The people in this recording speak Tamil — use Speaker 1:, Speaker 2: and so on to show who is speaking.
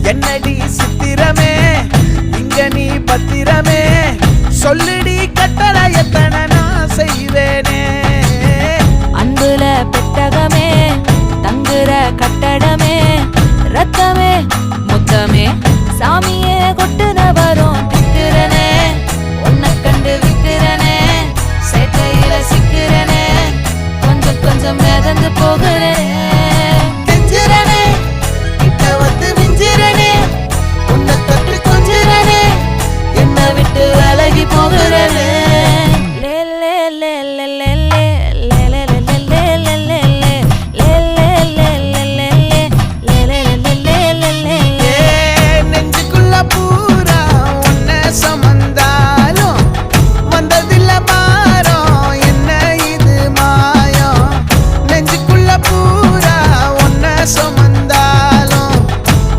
Speaker 1: என்னடி சித்திரமே இங்க நீ பத்திரமே சொல்லுடி கட்டளை எத்தனை நான் செய்வேனே
Speaker 2: அன்புல பெட்டகமே தங்குற கட்டடமே ரத்தமே